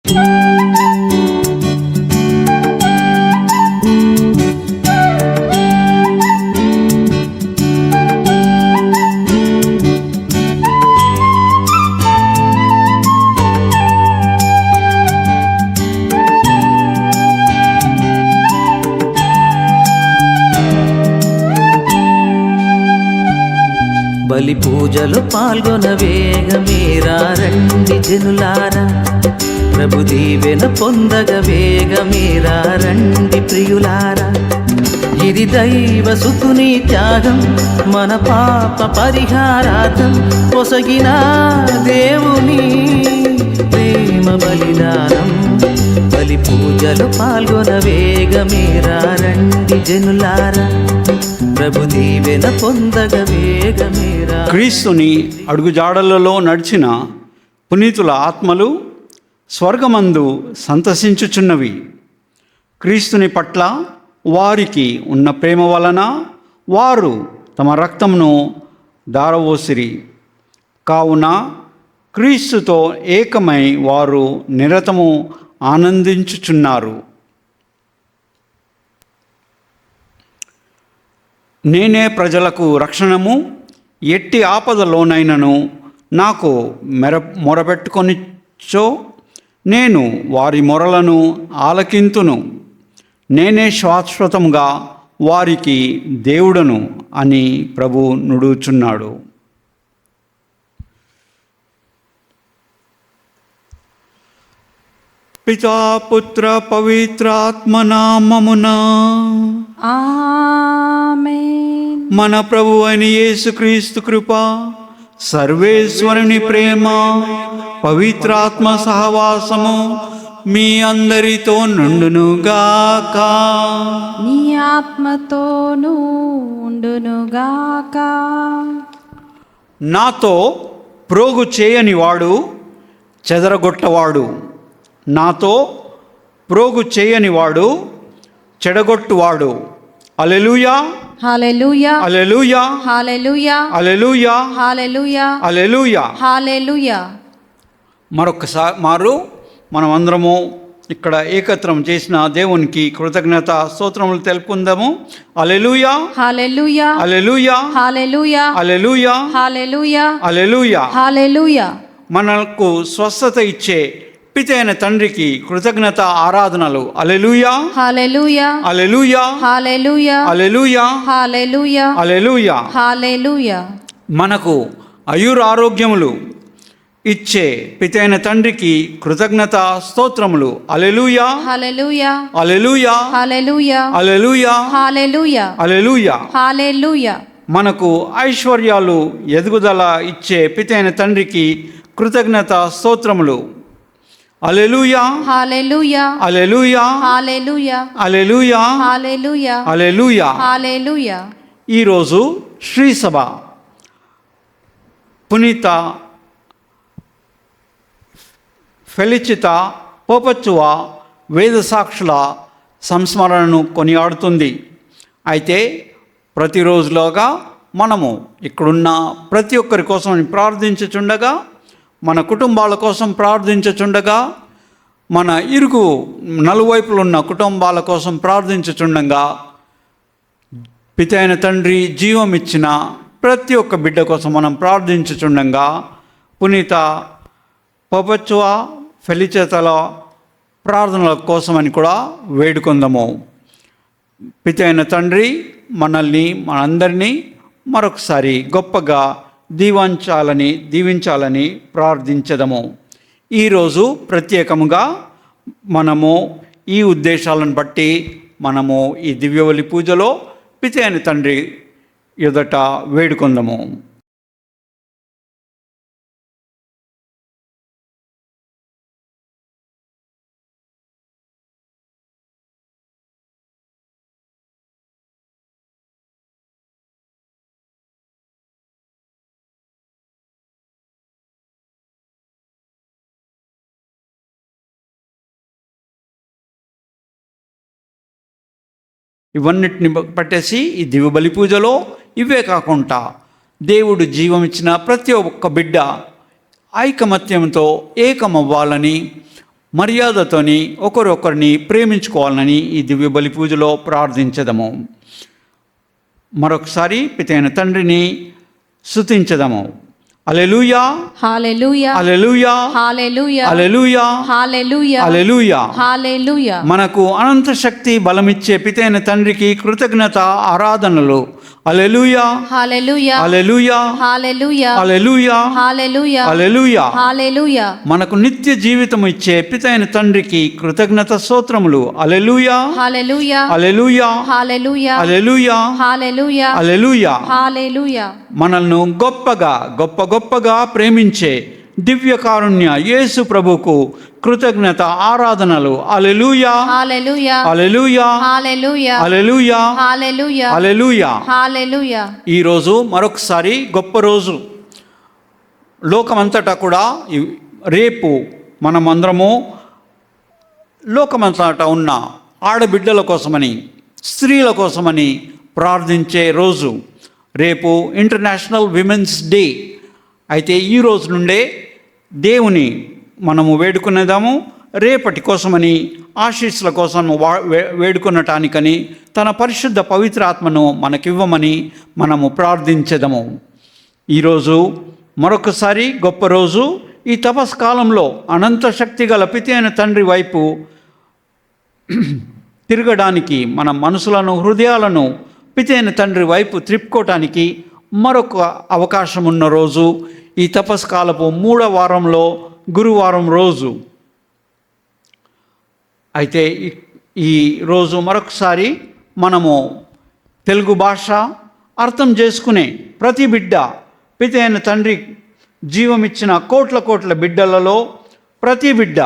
బలి పూజలు పాల్గొన వేగమేరా రండి జనులారా, ప్రభు దీవెన పొందగ వేగమేరా రండి ప్రియులారా. ఇది దైవ సుతుని త్యాగం, మన పాప పరిహారార్థం పొసగిన దేవుని ప్రేమ బలిదానం. బలి పూజలు పాల్గొన వేగమేరా రండి జనులారా, ప్రభు దీవెన పొందగ వేగమేరా. క్రీస్తుని అడుగుజాడలలో నడిచిన పునీతుల ఆత్మలు స్వర్గమందు సంతసించుచున్నవి. క్రీస్తుని పట్ల వారికి ఉన్న ప్రేమ వలన వారు తమ రక్తమును దారవోసిరి. కావున క్రీస్తుతో ఏకమై వారు నిరతము ఆనందించుచున్నారు. నేనే ప్రజలకు రక్షణము, ఎట్టి ఆపదలోనైనను నాకు మొరపెట్టుకొనిచో నేను వారి మొరలను ఆలకింతును. నేనే శాశ్వతంగా వారికి దేవుడను అని ప్రభు నుడుచున్నాడు. పితా పుత్ర పవిత్రాత్మనామమున ఆమేన్. మన ప్రభు అయిన యేసుక్రీస్తు కృప, సర్వేశ్వరుని ప్రేమ, పవిత్రాత్మ సహవాసము మీ అందరితో నుండునుగాక. నీ ఆత్మతోనూ ఉండునుగాక. నాతో ప్రోగు చేయని వాడు చెదరగొట్టవాడు, నాతో ప్రోగు చేయని వాడు చెడగొట్టువాడు. హల్లెలూయా, హల్లెలూయా, హల్లెలూయా, హల్లెలూయా, హల్లెలూయా, హల్లెలూయా, హల్లెలూయా. హల్లెలూయా. మరొకసారి మనమందరము ఇక్కడ ఏకత్రం చేసిన దేవునికి కృతజ్ఞత స్తోత్రములు తెలుపుకుందాము. హల్లెలూయా, హల్లెలూయా, హల్లెలూయా, హల్లెలూయా, హల్లెలూయా, హల్లెలూయా, హల్లెలూయా. హల్లెలూయా. మనకు స్వస్థత ఇచ్చే పితైన తండ్రికి కృతజ్ఞత ఆరాధనలు. హల్లెలూయా, హల్లెలూయా, హల్లెలూయా, హల్లెలూయా, హల్లెలూయా, హల్లెలూయా, హల్లెలూయా. హల్లెలూయా. మనకు ఆయురారోగ్యములు ఇచ్చే పితైన తండ్రికి కృతజ్ఞత స్తోత్రములు. హల్లెలూయా, హల్లెలూయా, హల్లెలూయా, హల్లెలూయా, హల్లెలూయా, హల్లెలూయా, హల్లెలూయా. హల్లెలూయా. మనకు ఐశ్వర్యాలు ఎదుగుదల ఇచ్చే పితైన తండ్రికి కృతజ్ఞత స్తోత్రములు. హల్లెలూయా, హల్లెలూయా, హల్లెలూయా, హల్లెలూయా, హల్లెలూయా, హల్లెలూయా, హల్లెలూయా. హల్లెలూయా. ఈరోజు శ్రీసభ పునీత ఫెలిచిత పోపచ్చువ వేద సాక్షుల సంస్మరణను కొనియాడుతుంది. అయితే ప్రతిరోజులోగా మనము ఇక్కడున్న ప్రతి ఒక్కరి కోసం ప్రార్థించుచుండగా, మన కుటుంబాల కోసం ప్రార్థించుచుండగా, మన ఇరుగు నలువైపులు ఉన్న కుటుంబాల కోసం ప్రార్థించుచుండగా, పితైన తండ్రి జీవం ఇచ్చిన ప్రతి ఒక్క బిడ్డ కోసం మనం ప్రార్థించుచుండగా, పునీత పోపచ్చువ ఫెలిచితల ప్రార్థనల కోసమని కూడా వేడుకొందాము. పితైన తండ్రి మనల్ని, మనందరినీ మరొకసారి గొప్పగా దీవించాలని ప్రార్థించదము. ఈరోజు ప్రత్యేకముగా మనము ఈ ఉద్దేశాలను బట్టి మనము ఈ దివ్యబలి పూజలో పితైన తండ్రి ఎదుట వేడుకొందాము. ఇవన్నిటిని పట్టేసి ఈ దివ్య బలి పూజలో ఇవే కాకుండా దేవుడు జీవం ఇచ్చిన ప్రతి ఒక్క బిడ్డ ఐకమత్యంతో ఏకమవ్వాలని మర్యాదతోని ఒకరొకరిని ప్రేమించుకోవాలని ఈ దివ్య బలి పూజలో ప్రార్థించదము. మరొకసారి పితైన తండ్రిని స్తుతించదము. హల్లెలూయా, హల్లెలూయా, హల్లెలూయా, హల్లెలూయా, హల్లెలూయా, హల్లెలూయా, హల్లెలూయా. హల్లెలూయా. మనకు అనంత శక్తి బలమిచ్చే పితైన తండ్రికి కృతజ్ఞత ఆరాధనలు. హల్లెలూయా, హల్లెలూయా, హల్లెలూయా, హల్లెలూయా, హల్లెలూయా, హల్లెలూయా, హల్లెలూయా. హల్లెలూయా. మనకు నిత్య జీవితం ఇచ్చే పితైన తండ్రికి కృతజ్ఞత స్తోత్రములు. హల్లెలూయా, హల్లెలూయా, హల్లెలూయా, హల్లెలూయా, హల్లెలూయా, హల్లెలూయా, హల్లెలూయా. హల్లెలూయా. మనల్ని గొప్పగా ప్రేమించే దివ్య కారుణ్య యేసు ప్రభుకు కృతజ్ఞత ఆరాధనలు. హల్లెలూయా, హల్లెలూయా, హల్లెలూయా, హల్లెలూయా, హల్లెలూయా, హల్లెలూయా, హల్లెలూయా. హల్లెలూయా. ఈరోజు మరొకసారి గొప్ప రోజు. లోకమంతటా కూడా రేపు మనమందరము లోకమంతటా ఉన్న ఆడబిడ్డల కోసమని, స్త్రీల కోసమని ప్రార్థించే రోజు. రేపు ఇంటర్నేషనల్ విమెన్స్ డే. అయితే ఈ రోజు నుండే దేవుని మనము వేడుకునేదాము. రేపటి కోసమని, ఆశీస్సుల కోసం వేడుకొనటానికని, తన పరిశుద్ధ పవిత్రాత్మను మనకివ్వమని మనము ప్రార్థించెదము. ఈరోజు మరొకసారి గొప్ప రోజు. ఈ తపస్కాలంలో అనంత శక్తి గల పితైన తండ్రి వైపు తిరగడానికి, మన మనసులను, హృదయాలను పితైన తండ్రి వైపు త్రిప్పుకోవటానికి మరొక అవకాశం ఉన్న రోజు. ఈ తపస్కాలపు 3వ వారంలో గురువారం రోజు. అయితే ఈ రోజు మరొకసారి మనము తెలుగు భాష అర్థం చేసుకునే ప్రతి బిడ్డ, పితైన తండ్రి జీవమిచ్చిన కోట్ల బిడ్డలలో ప్రతి బిడ్డ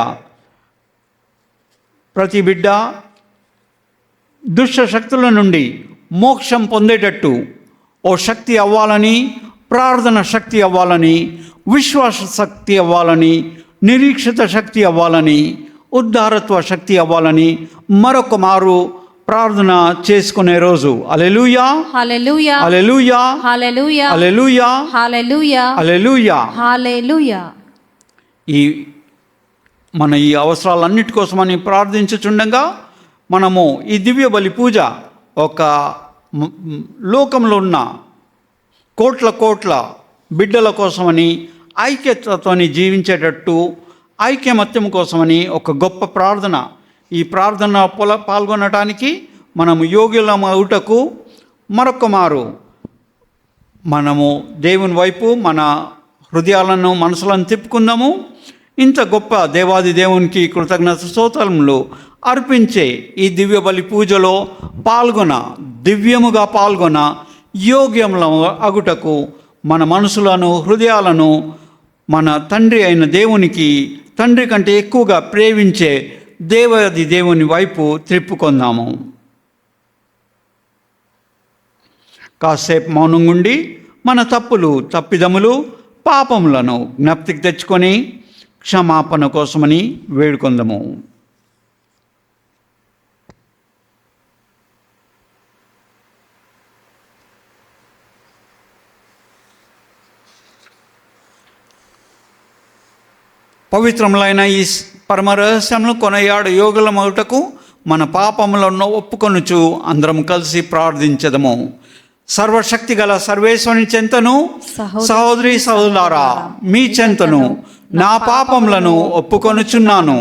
దుష్ట శక్తుల నుండి మోక్షం పొందేటట్టు ఓ శక్తి అవ్వాలని, ప్రార్థన శక్తి అవ్వాలని, విశ్వాస శక్తి అవ్వాలని, నిరీక్షిత శక్తి అవ్వాలని, ఉద్ధారత్వ శక్తి అవ్వాలని మరొక మారు ప్రార్థన చేసుకునే రోజు. హల్లెలూయా, హల్లెలూయా, హల్లెలూయా, హల్లెలూయా, హల్లెలూయా, హల్లెలూయా, హల్లెలూయా. హల్లెలూయా. మన ఈ అవసరాలన్నిటి కోసమని ప్రార్థించుచుండగా మనము ఈ దివ్య బలి పూజ ఒక లోకంలో ఉన్న కోట్ల బిడ్డల కోసమని, ఐక్యతతోని జీవించేటట్టు, ఐక్యమత్యం కోసమని ఒక గొప్ప ప్రార్థన. ఈ ప్రార్థన పాల్గొనటానికి మనము యోగ్యులమవుటకు మరొక మారు మనము దేవుని వైపు మన హృదయాలను, మనసులను తిప్పుకుందాము. ఇంత గొప్ప దేవాది దేవునికి కృతజ్ఞత స్తోత్రములు అర్పించే ఈ దివ్య బలి పూజలో దివ్యముగా పాల్గొన యోగ్యముల అగుటకు మన మనసులను, హృదయాలను మన తండ్రి అయిన దేవునికి, తండ్రి కంటే ఎక్కువగా ప్రేమించే దేవాది దేవుని వైపు త్రిప్పుకొందాము. కాసేపు మౌనంగా ఉండి మన తప్పిదములు, పాపములను జ్ఞప్తికి తెచ్చుకొని క్షమాపణ కోసమని వేడుకొందాము. పవిత్రములైన ఈ పరమ రహస్యములు కొనయాడు యోగులమగుటకు మన పాపములను ఒప్పుకొనుచు అందరం కలిసి ప్రార్థించదము. సర్వశక్తి గల సర్వేశ్వరుని చెంతను, సహోదరి సహోదరులారా, మీ చెంతను నా పాపములను ఒప్పుకొనుచున్నాను.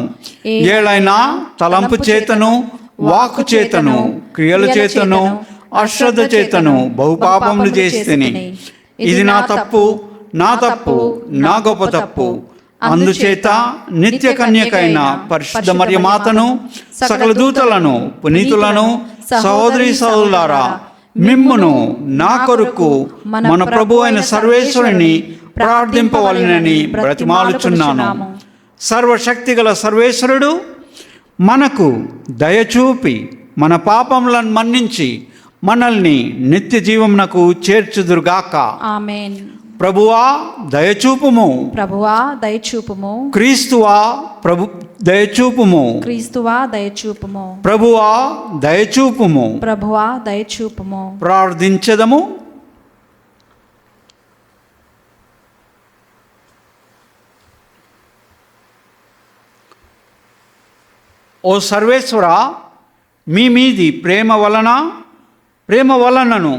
ఏలైనా తలంపు చేతను, వాక్కు చేతను, క్రియల చేతను, అశ్రద్ధ చేతను బహుపాపములు చేస్తేనే. ఇది నా తప్పు, నా గొప్ప తప్పు. అందుచేత నిత్య కన్యకైన పరిశుద్ధ మరియమాతను, సకల దూతలను, పునీతులను, సహోదరి సహోదరులారా, మిమ్మును నా కొరకు మన ప్రభు అయిన సర్వేశ్వరుని ప్రార్థింపవలెనని బ్రతిమాలుచున్నాను. సర్వశక్తి గల సర్వేశ్వరుడు మనకు దయచూపి మన పాపములను మన్నించి మనల్ని నిత్య జీవమునకు చేర్చుదురుగాక. ఆమేన్. ప్రభువా దయచూపుము, ప్రభువా దయచూపుము. క్రీస్తువా దయచూపుము, క్రీస్తువా దయచూపుము. ప్రభువా దయచూపుము. ప్రభువా దయచూపుము. ప్రార్థించదము. ఓ సర్వేశ్వర, మీ మీది ప్రేమ వలనను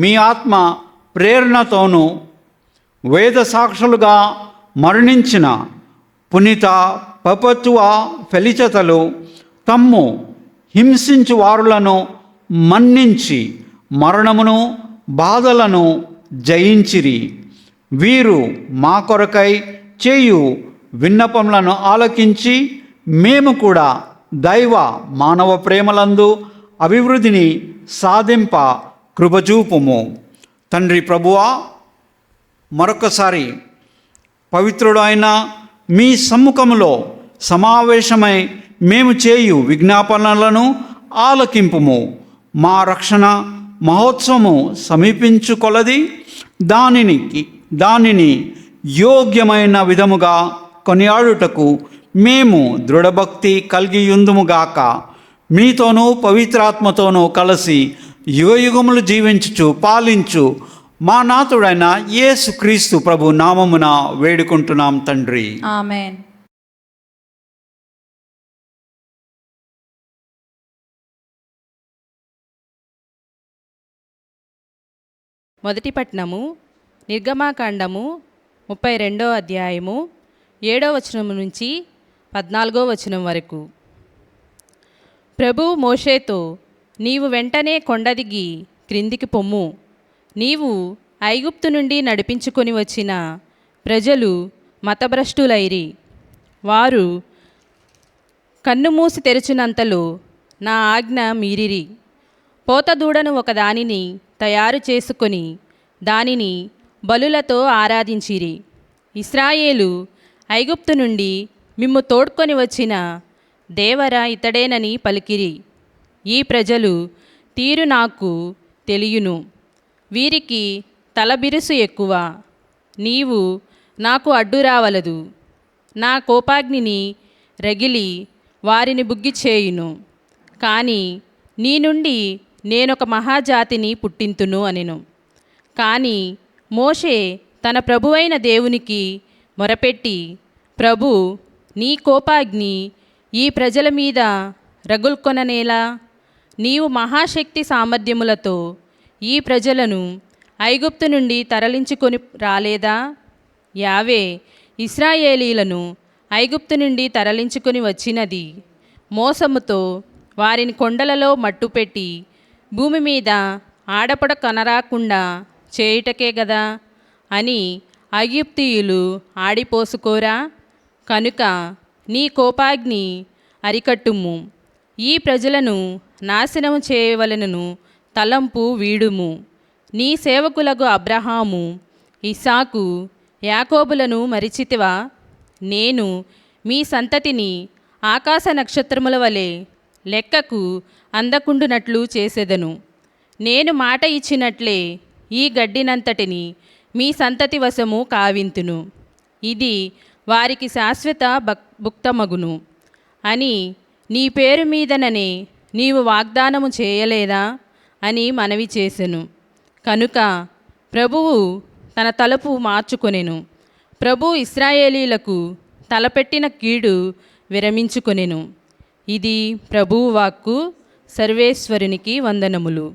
మీ ఆత్మ ప్రేరణతోనూ వేద సాక్షులుగా మరణించిన పునీత పపతువ ఫెలిచతలు తమ్ము హింసించు వారులను మన్నించి మరణమును బాధలను జయించిరి. వీరు మా కొరకై చేయు విన్నపములను ఆలకించి మేము కూడా దైవ మానవ ప్రేమలందు అభివృద్ధిని సాధింప కృపచూపుము. తండ్రి ప్రభువా, మరొకసారి పవిత్రుడు అయిన మీ సమ్ముఖములో సమావేశమై మేము చేయు విజ్ఞాపనలను ఆలకింపుము. మా రక్షణ మహోత్సవము సమీపించు కొలది దానిని యోగ్యమైన విధముగా కొనియాడుటకు మేము దృఢభక్తి కలిగియుందుముగాక. మీతోనూ పవిత్రాత్మతోనూ కలిసి యుగయుగములు జీవించుచు పాలించు మా నాథుడైన యేసుక్రీస్తు ప్రభు నామమున వేడుకుంటున్నాం తండ్రి. ఆమేన్. మొదటి పట్టణము నిర్గమాకాండము 32వ అధ్యాయము 7వ వచనం నుంచి 14వ వచనం వరకు. ప్రభువు మోషేతో, నీవు వెంటనే కొండ దిగి క్రిందికి పొమ్ము. నీవు ఐగుప్తు నుండి నడిపించుకొని వచ్చిన ప్రజలు మతభ్రష్టులైరి. వారు కన్ను మూసి తెరచినంతలో నా ఆజ్ఞ మీరిరి. పోతదూడను ఒకదానిని తయారు చేసుకొని దానిని బలులతో ఆరాధించిరి. ఇశ్రాయేలు ఐగుప్తు నుండి మిమ్ము తోడ్కొని వచ్చిన దేవర ఇతడేనని పలికిరి. ఈ ప్రజలు తీరు నాకు తెలియను. వీరికి తలబిరుసు ఎక్కువ. నీవు నాకు అడ్డు రావలదు. నా కోపాగ్నిని రగిలి వారిని బుగ్గి చేయును. కానీ నీ నుండి నేనొక మహాజాతిని పుట్టింతును అనెను. కానీ మోషే తన ప్రభువైన దేవునికి మొరపెట్టి, ప్రభు, నీ కోపాగ్ని ఈ ప్రజల మీద రగుల్కొననేలా? నీవు మహాశక్తి సామర్థ్యములతో ఈ ప్రజలను ఐగుప్తు నుండి తరలించుకొని రాలేదా? యావే ఇశ్రాయేలీలను ఐగుప్తు నుండి తరలించుకొని వచ్చినది మోసముతో వారిని కొండలలో మట్టుపెట్టి భూమి మీద ఆడపడ కనరాకుండా చేయుటకే గదా అని ఐగుప్తీయులు ఆడిపోసుకోరా? కనుక నీ కోపాగ్ని అరికట్టుము. ఈ ప్రజలను నాశనము చేయవలెనను తలంపు వీడుము. నీ సేవకులకు అబ్రహాము, ఇస్సాకు, యాకోబులను మరిచితివా? నేను మీ సంతతిని ఆకాశ నక్షత్రముల వలె లెక్కకు అందకుండునట్లు చేసేదను. నేను మాట ఇచ్చినట్లే ఈ గడ్డినంతటిని మీ సంతతి వశము కావింతును. ఇది వారికి శాశ్వత భుక్తమగును అని నీ పేరు మీదననే నీవు వాగ్దానము చేయలేదా అని మనవి చేసెను. కనుక ప్రభువు తన తలపు మార్చుకొనెను. ప్రభు ఇశ్రాయేలీలకు తలపెట్టిన కీడు విరమించుకొనెను. ఇది ప్రభువు వాక్కు. సర్వేశ్వరునికి వందనములు.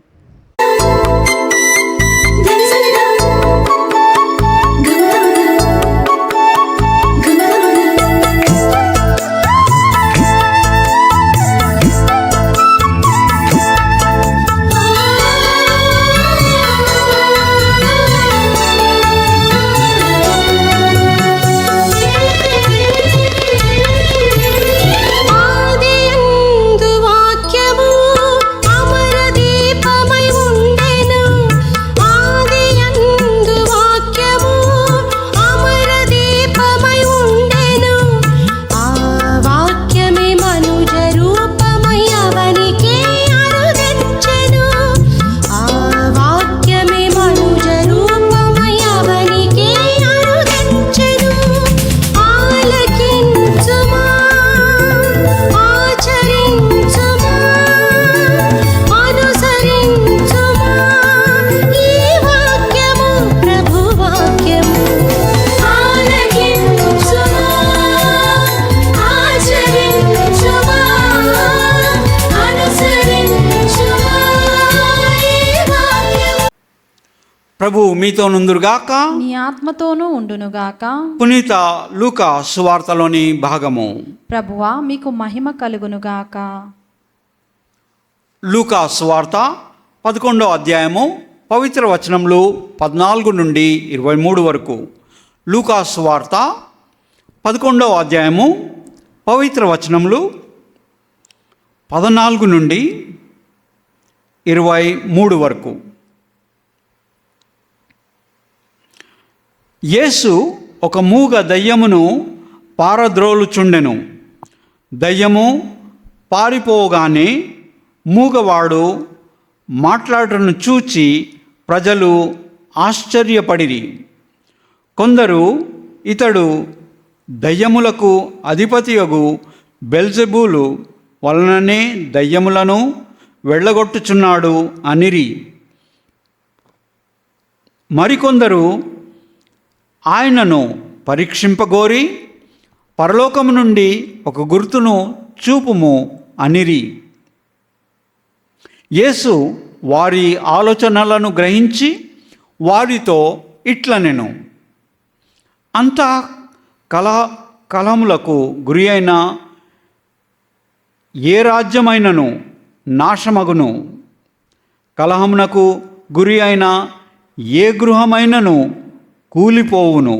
ఆదియందు వాక్యము అమర దీపము ప్రభు మీతో నుందురుగాక. మీ ఆత్మతోనూ ఉండునుగాక. పునీత లూకా సువార్తలోని భాగము. ప్రభువా మీకు మహిమ కలుగునుగాక. లూకా సువార్త 11వ అధ్యాయము పవిత్ర వచనములు 14 నుండి 23 వరకు. లూకా సువార్త 11వ అధ్యాయము పవిత్ర వచనములు 14 నుండి 23 వరకు. యేసు ఒక మూగ దయ్యమును పారద్రోలుచుండెను. దయ్యము పారిపోగానే మూగవాడు మాట్లాడటను చూచి ప్రజలు ఆశ్చర్యపడిరి. కొందరు ఇతడు దయ్యములకు అధిపతియగు బెల్జెబూలు వలననే దయ్యములను వెళ్ళగొట్టుచున్నాడు అనిరి. మరికొందరు ఆయనను పరీక్షింపగోరి పరలోకము నుండి ఒక గుర్తును చూపుము అనిరి. యేసు వారి ఆలోచనలను గ్రహించి వారితో ఇట్లనెను, అంతా కలహములకు గురి అయిన ఏ రాజ్యమైనను నాశమగును, కలహమునకు గురి అయిన ఏ గృహమైనను కూలిపోవును.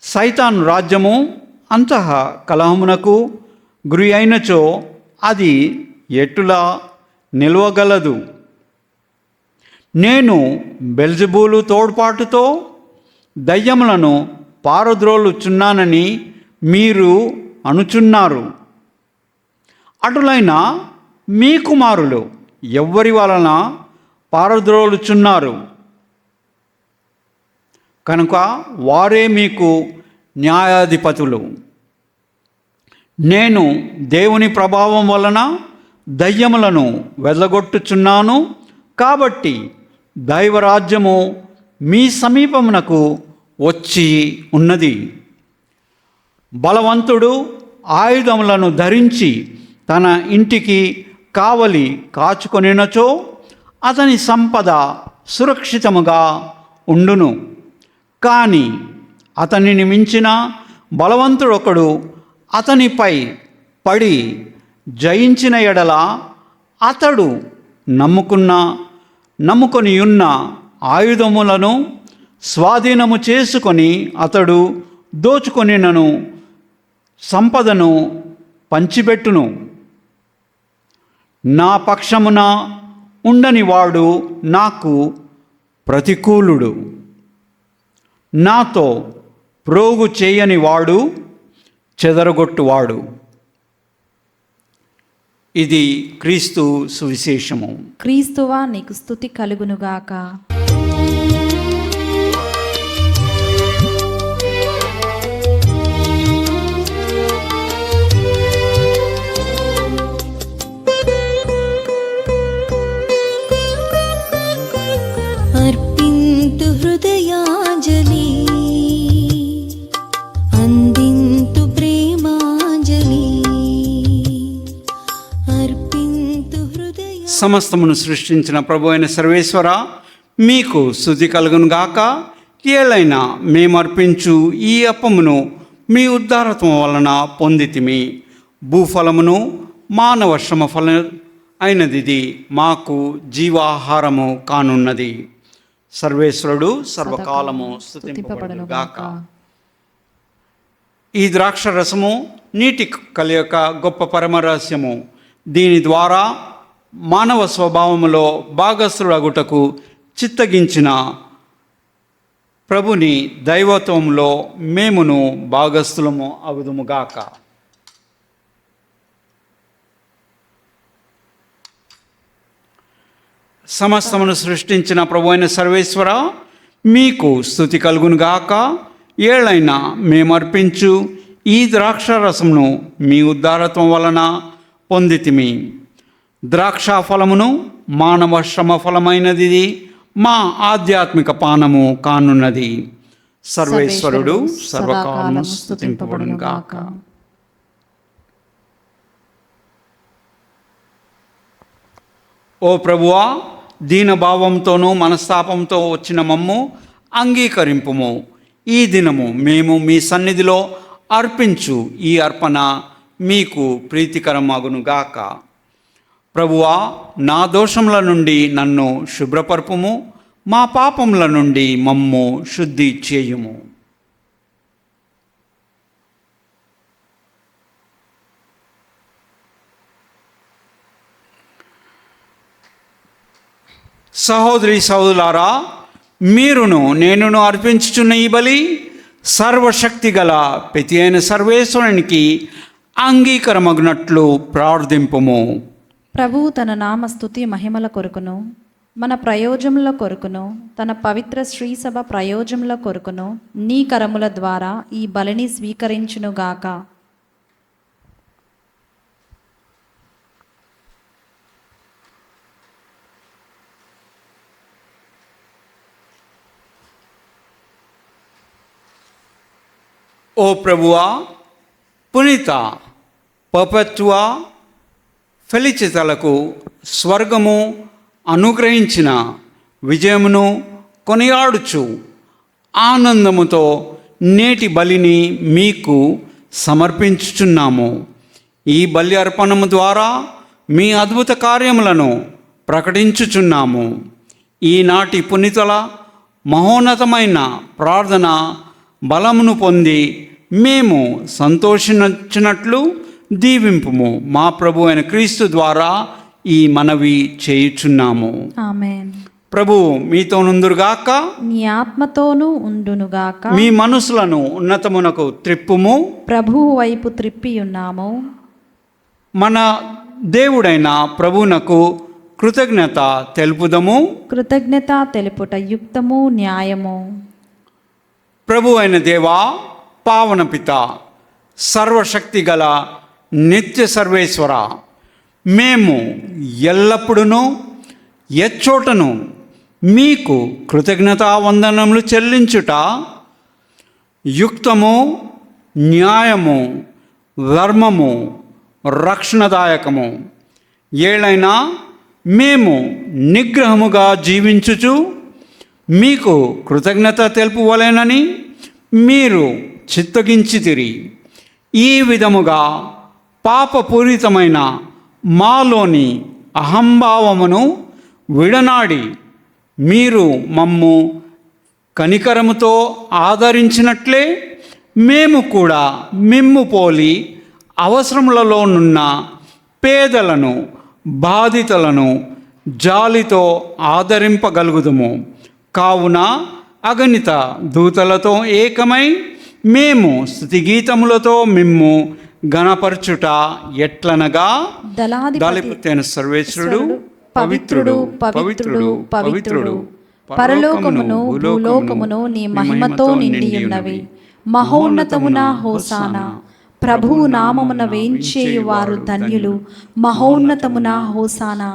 సైతాను రాజ్యము అంతః కలహమునకు గురి అయినచో అది ఎట్టులా నిలవగలదు. నేను బెల్జెబూలు తోడ్పాటుతో దయ్యములను పారద్రోలుచున్నానని మీరు అనుచున్నారు. అటులైన మీ కుమారులు ఎవ్వరి వలన పారద్రోలుచున్నారు కనుక వారే మీకు న్యాయాధిపతులు. నేను దేవుని ప్రభావం వలన దయ్యములను వెళ్ళగొట్టుచున్నాను కాబట్టి దైవరాజ్యము మీ సమీపమునకు వచ్చి ఉన్నది. బలవంతుడు ఆయుధములను ధరించి తన ఇంటికి కావలి కాచుకొనినచో అతని సంపద సురక్షితముగా ఉండును. కానీ అతనిని మించిన బలవంతుడొకడు అతనిపై పడి జయించిన ఎడల అతడు నమ్ముకొని ఉన్న ఆయుధములను స్వాధీనము చేసుకొని అతడు దోచుకొనినను సంపదను పంచిపెట్టును. నా పక్షమున ఉండని వాడు నాకు ప్రతికూలుడు, నాతో ప్రోగు చేయని వాడు చెదరగొట్టువాడు. ఇది క్రీస్తు సువిశేషము. క్రీస్తువా నీకు స్తుతి కలుగునుగాక. అర్పింతు హృదయాజలి, అందింతు ప్రేమాజలి, అర్పింతు హృదయ. సమస్తమును సృష్టించిన ప్రభు అయిన సర్వేశ్వర, మీకు స్తుతి కలుగునుగాక. ఏలైనా మేము అర్పించు ఈ అప్పమును మీ ఉద్ధారత్వం వలన పొందితిమి. భూఫలమును మానవ శ్రమ ఫలం అయినది మాకు జీవాహారము కానున్నది. సర్వేశ్వరుడు సర్వకాలము స్తుతింపబడునుగాక. ఈ ద్రాక్ష రసము నీటి కలయిక గొప్ప పరమరహస్యము. దీని ద్వారా మానవ స్వభావములో భాగస్థుడగుటకు చిత్తగించిన ప్రభుని దైవత్వంలో మేమును భాగస్థులము అగుదుముగాక. సమస్తమును సృష్టించిన ప్రభు అయిన సర్వేశ్వర, మీకు స్తుతి కలుగునుగాక. ఏళ్ళైనా మేము అర్పించు ఈ ద్రాక్షారసమును మీ ఉద్ధారత్వం వలన పొందితిమి. ద్రాక్ష ఫలమును మానవ శ్రమ ఫలమైనది మా ఆధ్యాత్మిక పానము కానున్నది. సర్వేశ్వరుడు సర్వకాలము స్తుతింపబడునుగాక. ఓ ప్రభువా, దీనభావంతోనూ మనస్తాపంతో వచ్చిన మమ్ము అంగీకరింపుము. ఈ దినము మేము మీ సన్నిధిలో అర్పించు ఈ అర్పణ మీకు ప్రీతికరమగునుగాక. ప్రభువా, నా దోషముల నుండి నన్ను శుభ్రపరుపుము, మా పాపముల నుండి మమ్ము శుద్ధి చేయుము. సహోదరి సహోదరులారా, మీరును నేనును అర్పించుచున్న ఈ బలి సర్వశక్తి గల ప్రతి అయిన సర్వేశ్వరునికి అంగీకారమగినట్లు ప్రార్థింపుము. ప్రభువు తన నామ స్తుతి మహిమల కొరకును మన ప్రయోజముల కొరకును తన పవిత్ర శ్రీసభ ప్రయోజముల కొరకును నీ కరముల ద్వారా ఈ బలిని స్వీకరించునుగాక. ఓ ప్రభువా, పునీత పర్పెచువా ఫెలిచితలకు స్వర్గము అనుగ్రహించిన విజయమును కొనియాడుచు ఆనందముతో నేటి బలిని మీకు సమర్పించుచున్నాము. ఈ బలి అర్పణము ద్వారా మీ అద్భుత కార్యములను ప్రకటించుచున్నాము. ఈనాటి పునీతుల మహోన్నతమైన ప్రార్థన బలమును పొంది మేము సంతోషించినట్లు దీవింపుము. మా ప్రభు అయిన క్రీస్తు ద్వారా ఈ మనవి చేయుచున్నాము. ఆమేన్. ప్రభువు మీతో నుందురుగాక, నీ ఆత్మతోనూ ఉండునుగాక. మీ మనసులను ఉన్నతమునకు త్రిప్పుము. ప్రభువు వైపు త్రిప్పి ఉన్నాము. మన దేవుడైన ప్రభువునకు కృతజ్ఞత తెలుపుదము. కృతజ్ఞత తెలుపుట యుక్తము, న్యాయము. ప్రభు అయిన దేవా, పావన పిత, సర్వశక్తి గల నిత్య సర్వేశ్వర, మేము ఎల్లప్పుడూ ఎచ్చోటను మీకు కృతజ్ఞతా వందనములు చెల్లించుట యుక్తము, న్యాయము, ధర్మము, రక్షణదాయకము. ఏలైనా మేము నిగ్రహముగా జీవించుచు మీకు కృతజ్ఞత తెలుపువలెనని మీరు చిత్తగించితిరి. ఈ విధముగా పాపపూరితమైన మాలోని అహంభావమును విడనాడి మీరు మమ్ము కనికరముతో ఆదరించినట్లే మేము కూడా మిమ్ము పోలి అవసరములలోనున్న పేదలను, బాధితులను జాలితో ఆదరింపగలుగుదుము. కావున అగణిత దూతలతో ఏకమై మేము స్తుతిగీతములతో మిమ్ము గణపరచుట ఎట్లనగా, దళిపుతైన సర్వేశ్వరుడు పవిత్రుడు పవిత్రుడు పవిత్రుడు, పరలోకమును భూలోకమును నీ మహిమతో నిండియున్నవి. మహోన్నతమున హోసానా. ప్రభువు నామమున వేంచేయు వారు ధన్యులు. మహోన్నతమున హోసానా.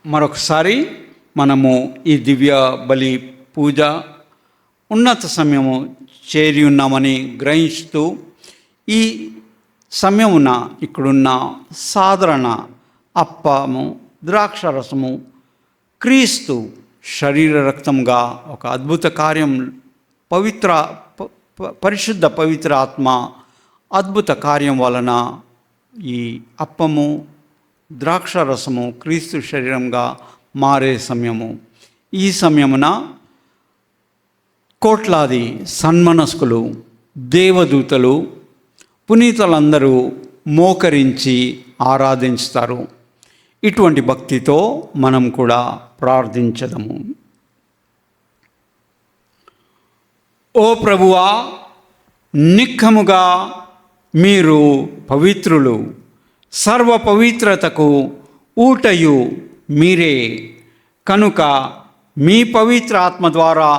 మరొకసారి మనము ఈ దివ్య బలి పూజ ఉన్నత సమయము చేరి ఉన్నామని గ్రహిస్తూ ఈ సమయమున ఇక్కడున్న సాధారణ అప్పము, ద్రాక్షరసము క్రీస్తు శరీర రక్తంగా ఒక అద్భుత కార్యం, పరిశుద్ధ పవిత్ర ఆత్మ అద్భుత కార్యం వలన ఈ అప్పము, ద్రాక్షరసము క్రీస్తు శరీరంగా మారే సమయము. ఈ సమయమున కోట్లాది సన్మనస్కులు, దేవదూతలు, పునీతులందరూ మోకరించి ఆరాధించుతారు. ఇటువంటి భక్తితో మనం కూడా ప్రార్థించదము. ఓ ప్రభువా, నిక్కముగా మీరు పవిత్రులు, సర్వ పవిత్రతకు ఊటయు మీరే కనుక మీ పవిత్ర ఆత్మ ద్వారా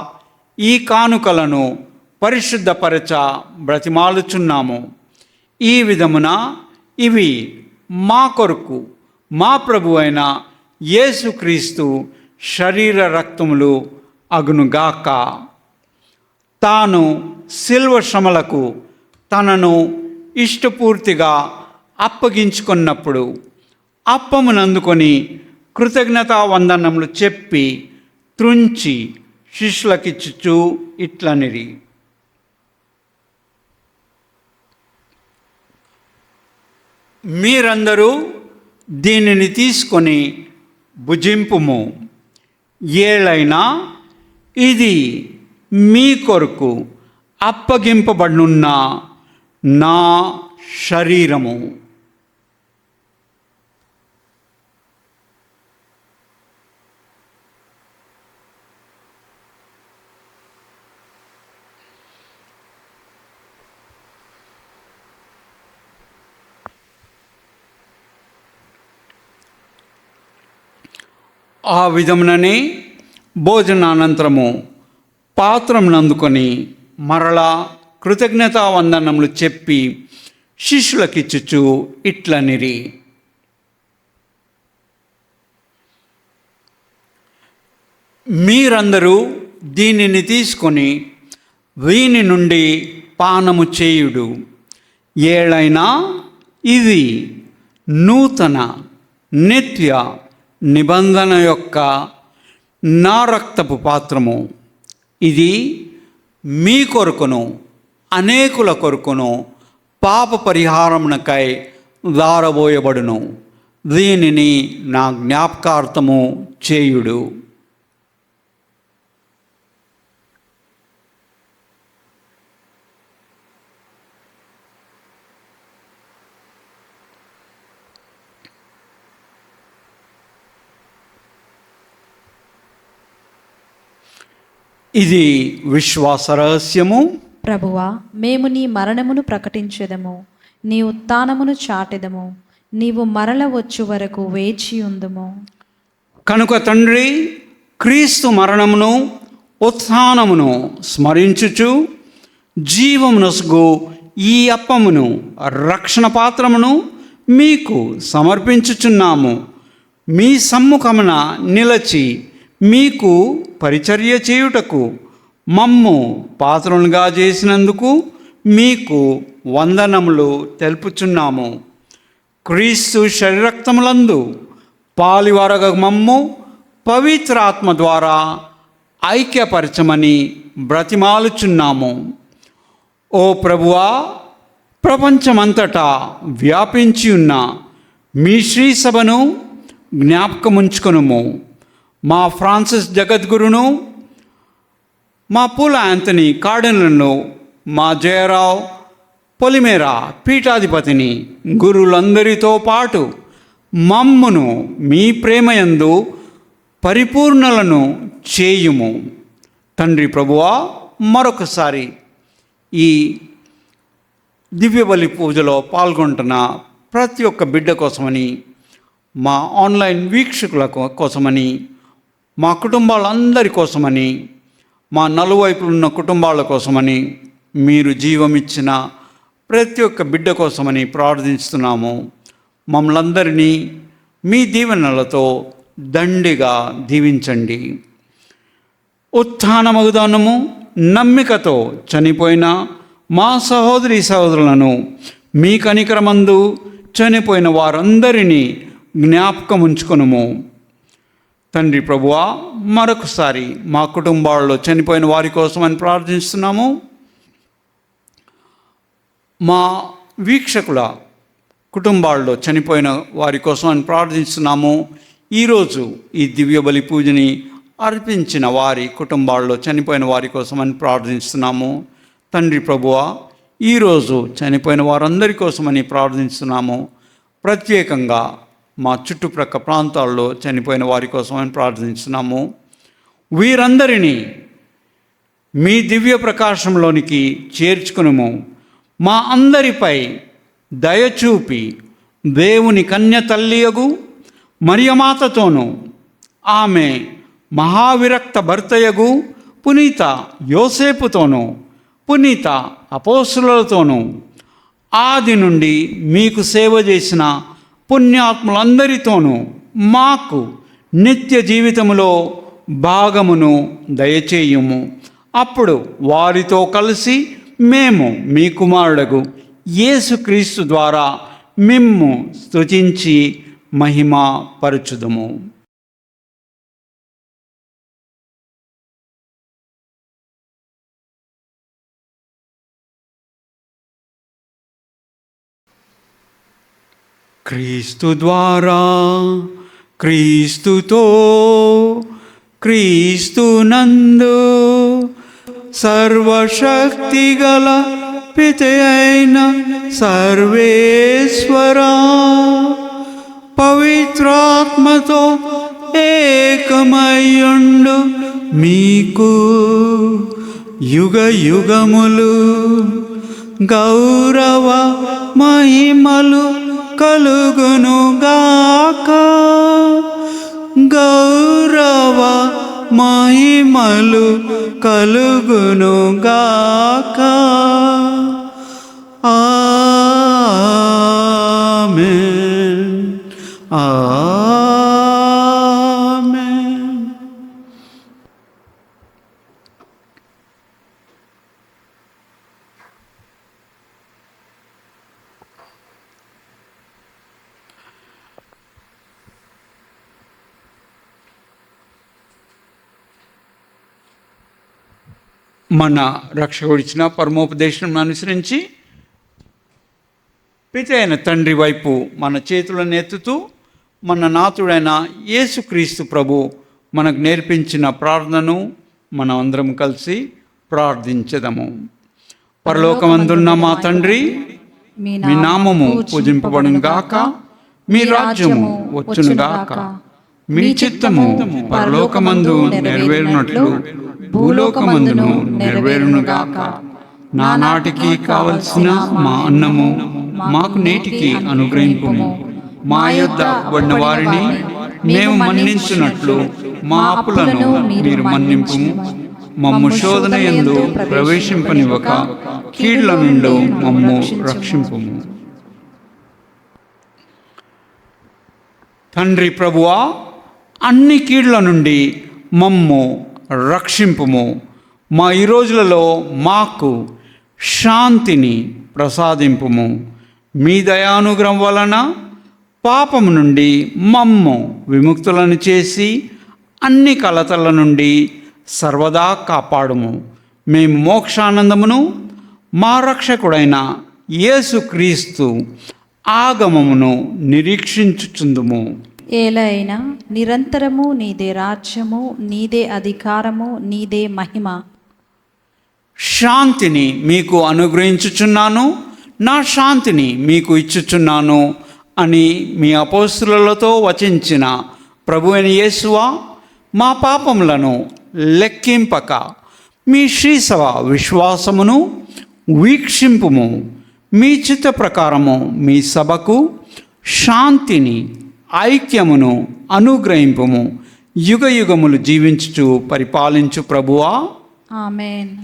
ఈ కానుకలను పరిశుద్ధపరచ బ్రతిమాలుచున్నాము. ఈ విధమున ఇవి మా కొరకు మా ప్రభు అయిన యేసుక్రీస్తు శరీర రక్తములు అగునుగాక. తాను శిల్వ శ్రమలకు తనను ఇష్టపూర్తిగా అప్పగించుకున్నప్పుడు అప్పమునందుకొని కృతజ్ఞతా వందనములు చెప్పి త్రుంచి శిష్యులకిచ్చుచు ఇట్లనిరి. మీరందరూ దీనిని తీసుకొని భుజింపుము. ఏలైనా ఇది మీ కొరకు అప్పగింపబడినున్న నా శరీరము. ఆ విధముననే భోజనానంతరము పాత్రమును అందుకొని మరలా కృతజ్ఞతా వందనములు చెప్పి శిష్యులకిచ్చుచు ఇట్లనిరి. మీరందరూ దీనిని తీసుకొని వీని నుండి పానము చేయుడు. ఏలైనా ఇది నూతన నిత్య నిబంధన యొక్క నా రక్తపు పాత్రము. ఇది మీ కొరకును అనేకుల కొరకును పాప పరిహారమునకై దారబోయబడును. దీనిని నా జ్ఞాపకార్థము చేయుడు. ఇది విశ్వాస రహస్యము. ప్రభువా, మేము నీ మరణమును ప్రకటించెదము, నీ ఉత్థానమును చాటెదము. నీవు మరల వచ్చు వరకు వేచి ఉందుము. కనుక తండ్రి, క్రీస్తు మరణమును ఉత్థానమును స్మరించుచు జీవమునొసగు ఈ అప్పమును రక్షణ పాత్రమును మీకు సమర్పించుచున్నాము. మీ సమ్ముఖమున నిలచి మీకు పరిచర్య చేయుటకు మమ్ము పాత్రలుగా చేసినందుకు మీకు వందనములు తెలుపుచున్నాము. క్రీస్తు శరీరక్తములందు పాలివారగ మమ్ము పవిత్రాత్మ ద్వారా ఐక్యపరచమని బ్రతిమాలుచున్నాము. ఓ ప్రభువా, ప్రపంచమంతటా వ్యాపించి ఉన్న మీ శ్రీ సభను జ్ఞాపకముంచుకొనుము. మా ఫ్రాన్సిస్ జగద్గురును, మా పూల యాంథనీ కార్డినల్ను, మా జయరావ్ పొలిమేరా పీఠాధిపతిని, గురులందరితో పాటు మమ్మును మీ ప్రేమయందు పరిపూర్ణలను చేయుము. తండ్రి ప్రభువా, మరొకసారి ఈ దివ్యబలి పూజలో పాల్గొంటున్న ప్రతి ఒక్క బిడ్డ కోసమని, మా ఆన్లైన్ వీక్షకుల కోసమని, మా కుటుంబాలందరి కోసమని, మా నలువైపులు ఉన్న కుటుంబాల కోసమని, మీరు జీవమిచ్చిన ప్రతి ఒక్క బిడ్డ కోసమని ప్రార్థిస్తున్నాము. మమ్మల్ందరినీ మీ దీవెనలతో దండిగా దీవించండి. ఉత్థానమగుదానము నమ్మికతో చనిపోయిన మా సహోదరి సహోదరులను, మీ కనికరమందు చనిపోయిన వారందరినీ జ్ఞాపకం ఉంచుకొనుము. తండ్రి ప్రభువా, మరొకసారి మా కుటుంబాల్లో చనిపోయిన వారి కోసమని ప్రార్థిస్తున్నాము. మా వీక్షకుల కుటుంబాల్లో చనిపోయిన వారి కోసమని ప్రార్థిస్తున్నాము. ఈరోజు ఈ దివ్య బలి పూజని అర్పించిన వారి కుటుంబాల్లో చనిపోయిన వారి కోసమని ప్రార్థిస్తున్నాము. తండ్రి ప్రభువా, ఈరోజు చనిపోయిన వారందరి కోసమని ప్రార్థిస్తున్నాము. ప్రత్యేకంగా మా చుట్టుప్రక్క ప్రాంతాల్లో చనిపోయిన వారి కోసమని ప్రార్థిస్తున్నాము. వీరందరినీ మీ దివ్య ప్రకాశంలోనికి చేర్చుకునుము. మా అందరిపై దయచూపి దేవుని కన్య తల్లియగు మరియమాతతోనూ, ఆమె మహావిరక్త భర్తయగు పునీత యోసేపుతోనూ, పునీత అపోస్తులతోనూ, ఆది నుండి మీకు సేవ చేసిన పుణ్యాత్ములందరితోనూ మాకు నిత్య జీవితములో భాగమును దయచేయుము. అప్పుడు వారితో కలిసి మేము మీ కుమారుడగు యేసుక్రీస్తు ద్వారా మిమ్ము స్తుతించి మహిమ పరచుదము. క్రీస్తు ద్వారా, క్రీస్తుతో, క్రీస్తునందు సర్వశక్తిగల పిత అయిన సర్వేశ్వరా, పవిత్రాత్మతో ఏకమయ్యుండు మీకు యుగ యుగములు గౌరవ మహిమలు కలుగునుగాక. గౌరవ మహిమలు కలుగునుగాక. ఆమేన్. ఆమేన్. మన రక్షకుడిచ్చిన పరమోపదేశం అనుసరించి పిత అయిన తండ్రి వైపు మన చేతులను ఎత్తుతూ మన నాథుడైన యేసుక్రీస్తు ప్రభు మనకు నేర్పించిన ప్రార్థనను మనం అందరం కలిసి ప్రార్థించదము. పరలోకమందున్న మా తండ్రి, మీ నామము పూజింపబడును గాక, మీ రాజ్యము వచ్చును గాక, మీ చిత్తము పరలోకమందు నెరవేరునట్లు భూలోకమందును నెరవేరునుగాక. నానాటికి కావలసిన మా అన్నము మాకు నేటికి అనుగ్రహింపుము. మా యొద్ద పడిన వారిని మేము మన్నించున్నట్లు మా అప్పులను మీరు మన్నింపుము. మమ్ము శోధన యందు ప్రవేశింపనివ్వక కీళ్ల నుండి మమ్ము రక్షింపుము. తండ్రి ప్రభువా, అన్ని కీళ్ల నుండి మమ్ము రక్షింపుము. మా ఈ రోజులలో మాకు శాంతిని ప్రసాదింపుము. మీ దయానుగ్రహం వలన పాపము నుండి మమ్ము విముక్తులను చేసి అన్ని కలతల నుండి సర్వదా కాపాడుము. మేము మోక్షానందమును మా రక్షకుడైన యేసుక్రీస్తు ఆగమమును నిరీక్షించుచుందుము. ఏలైనా నిరంతరము నీదే రాజ్యము, నీదే అధికారము, నీదే మహిమ. శాంతిని మీకు అనుగ్రహించుచున్నాను, నా శాంతిని మీకు ఇచ్చుచున్నాను అని మీ అపోస్తులతో వచించిన ప్రభువైన యేసువా, మా పాపములను లెక్కింపక మీ శ్రీసభ విశ్వాసమును వీక్షింపుము. మీ చిత్త ప్రకారము మీ సభకు శాంతిని, ఐక్యమును అనుగ్రహింపుము. యుగ యుగములు జీవించుచు పరిపాలించు ప్రభువా. ఆమేన్.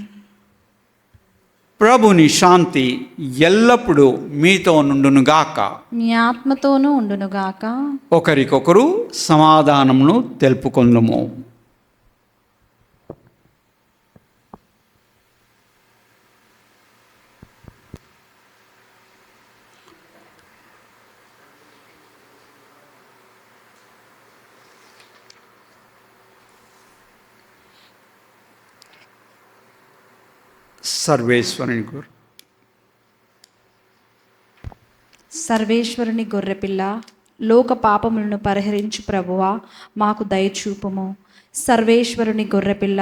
ప్రభుని శాంతి ఎల్లప్పుడూ మీతో నుండునుగాక. మీ ఆత్మతోనూ ఉండునుగాక. ఒకరికొకరు సమాధానమును తెలుపుకొందుము. సర్వేశ్వరుని గొర్రెపిల్ల, లోక పాపములను పరిహరించు ప్రభువా, మాకు దయచూపుము. సర్వేశ్వరుని గొర్రెపిల్ల,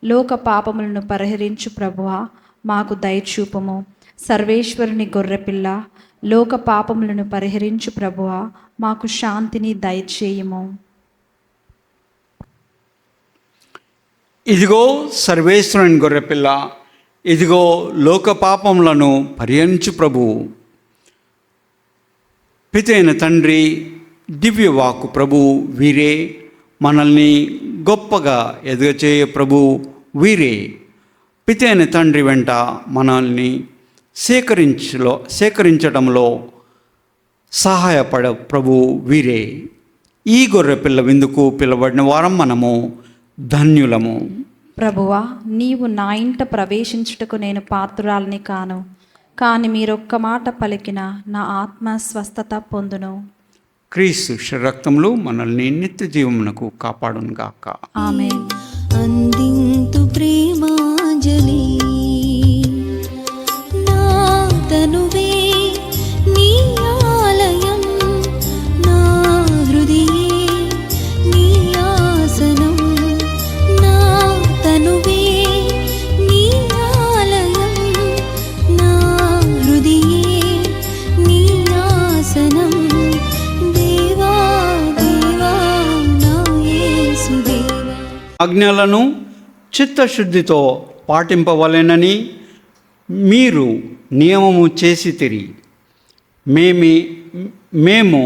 లోక పాపములను పరిహరించు ప్రభువా, మాకు దయచూపుము. సర్వేశ్వరుని గొర్రెపిల్ల, లోక పాపములను పరిహరించు ప్రభువా, మాకు శాంతిని దయచేయుము. ఇదిగో సర్వేశ్వరుని గొర్రెపిల్ల, ఇదిగో లోక పాపములను పరిహరించు ప్రభువు. పితైన తండ్రి, దివ్యవాకు ప్రభు వీరే. మనల్ని గొప్పగా ఎదుగచేయ ప్రభు వీరే. పితైన తండ్రి వెంట మనల్ని సేకరించడంలో సహాయపడ ప్రభు వీరే. ఈ గొర్రెపిల్ల విందుకు పిలవబడిన వారం మనము ధన్యులము. ప్రభువా, నీవు నా ఇంట ప్రవేశించుటకు నేను పాత్రురాలిని కాను, కానీ మీరొక్క మాట పలికిన నా ఆత్మ స్వస్థత పొందును. క్రీస్తు రక్తములు మనల్ని నిత్య జీవమునకు కాపాడునుగాక. ఆమేన్. అందింతు ప్రేమాంజలి నా తనువే నీ ఆలయం నా హృదయే నీ ఆసనం నా తనువే నీ ఆలయం నా హృదయే నీ ఆసనం దేవా దేవా నా యేసుదేవా. ఆజ్ఞలను చిత్తశుద్ధితో పాటింపవలెనని మీరు నియమము చేసితిరి. మేము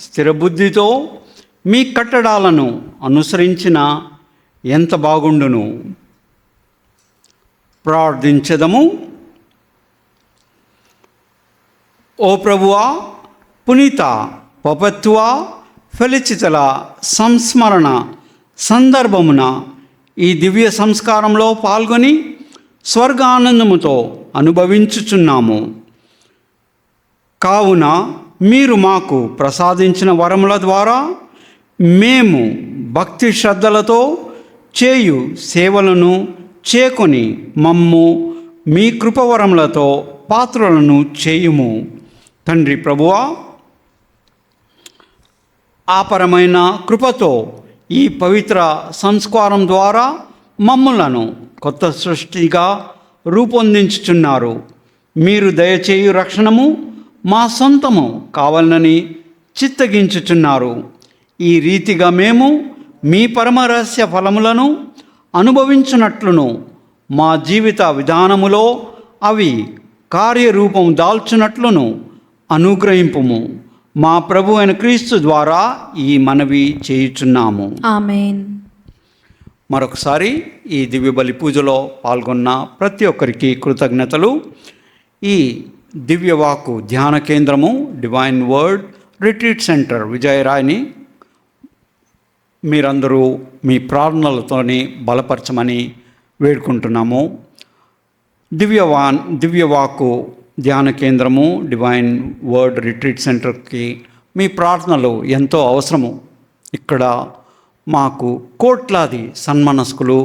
స్థిరబుద్ధితో మీ కట్టడాలను అనుసరించిన ఎంత బాగుండును. ప్రార్థించదము. ఓ ప్రభువా, పునీత పపత్వా ఫెలిచితల సంస్మరణ సందర్భమున ఈ దివ్య సంస్కారంలో పాల్గొని స్వర్గానందముతో అనుభవించుచున్నాము. కావున మీరు మాకు ప్రసాదించిన వరముల ద్వారా మేము భక్తి శ్రద్ధలతో చేయు సేవలను చేకొని మమ్ము మీ కృపవరములతో పాత్రలను చేయుము. తండ్రి ప్రభువా, ఆపరమైన కృపతో ఈ పవిత్ర సంస్కారం ద్వారా మమ్ములను కొత్త సృష్టిగా రూపొందించుచున్నారు. మీరు దయచేయు రక్షణము మా సొంతము కావాలని చిత్తగించుచున్నారు. ఈ రీతిగా మేము మీ పరమరహస్య ఫలములను అనుభవించున్నట్లును మా జీవిత విధానములో అవి కార్యరూపం దాల్చున్నట్లును అనుగ్రహింపుము. మా ప్రభు అయిన క్రీస్తు ద్వారా ఈ మనవి చేయుచున్నాము. ఆమేన్. మరొకసారి ఈ దివ్య బలి పూజలో పాల్గొన్న ప్రతి ఒక్కరికి కృతజ్ఞతలు. ఈ దివ్యవాకు ధ్యాన కేంద్రము డివైన్ వర్డ్ రిట్రీట్ సెంటర్ విజయరాయ్ని మీరందరూ మీ ప్రార్థనలతోని బలపరచమని వేడుకుంటున్నాము. దివ్యవాకు ధ్యాన కేంద్రము డివైన్ వర్డ్ రిట్రీట్ సెంటర్కి మీ ప్రార్థనలు ఎంతో అవసరము. ఇక్కడ మాకు కోట్లాది సన్మనస్కులు,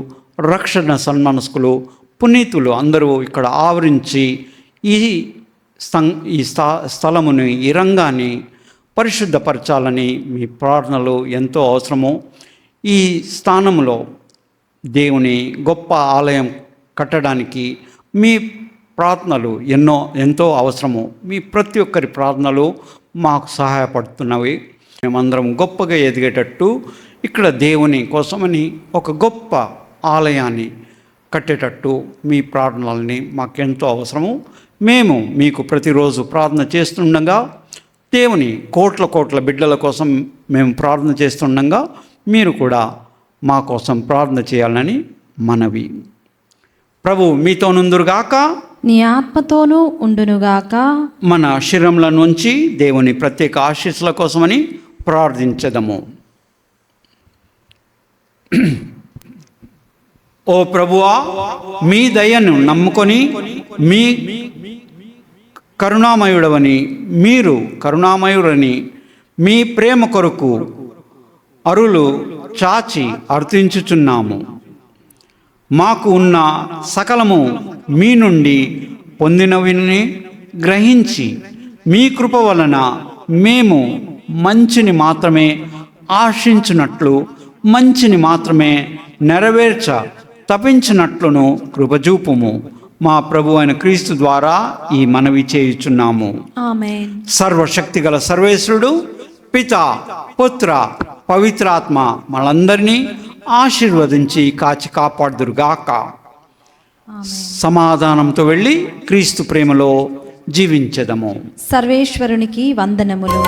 రక్షణ సన్మనస్కులు, పునీతులు అందరూ ఇక్కడ ఆవరించి ఈ స్థలముని, ఈ రంగాన్ని పరిశుద్ధపరచాలని మీ ప్రార్థనలు ఎంతో అవసరము. ఈ స్థానంలో దేవుని గొప్ప ఆలయం కట్టడానికి మీ ప్రార్థనలు ఎంతో అవసరము. మీ ప్రతి ఒక్కరి ప్రార్థనలు మాకు సహాయపడుతున్నవి. మేమందరం గొప్పగా ఎదిగేటట్టు ఇక్కడ దేవుని కోసమని ఒక గొప్ప ఆలయాన్ని కట్టేటట్టు మీ ప్రార్థనల్ని మాకెంతో అవసరము. మేము మీకు ప్రతిరోజు ప్రార్థన చేస్తుండగా, దేవుని కోట్ల బిడ్డల కోసం మేము ప్రార్థన చేస్తుండగా మీరు కూడా మా కోసం ప్రార్థన చేయాలని మనవి. ప్రభు మీతో నుందురుగాక, నీ ఆత్మతోనూ ఉండునుగాక. మన శరీరముల నుంచి దేవుని ప్రత్యేక ఆశీస్సుల కోసమని ప్రార్థించదము. ఓ ప్రభువా, మీ దయను నమ్ముకొని మీ కరుణామయుడవని, మీరు కరుణామయుడని మీ ప్రేమ కొరకు అరులు చాచి అర్థించుచున్నాము. మాకు ఉన్న సకలము మీ నుండి పొందినవిని గ్రహించి మీ కృప వలన మేము మంచిని మాత్రమే ఆశించినట్లు, మంచిని మాత్రమే నెరవేర్చ తపించినట్లును కృపజూపుము. మా ప్రభు అయిన క్రీస్తు ద్వారా ఈ మనవి చేయుచున్నాము. ఆమేన్. సర్వశక్తి గల సర్వేశ్వరుడు పిత, పుత్ర, పవిత్రాత్మ మనందరినీ ఆశీర్వదించి కాచి కాపాడుదురుగాక. సమాధానంతో వెళ్ళి క్రీస్తు ప్రేమలో జీవించెదము. సర్వేశ్వరునికి వందనములు.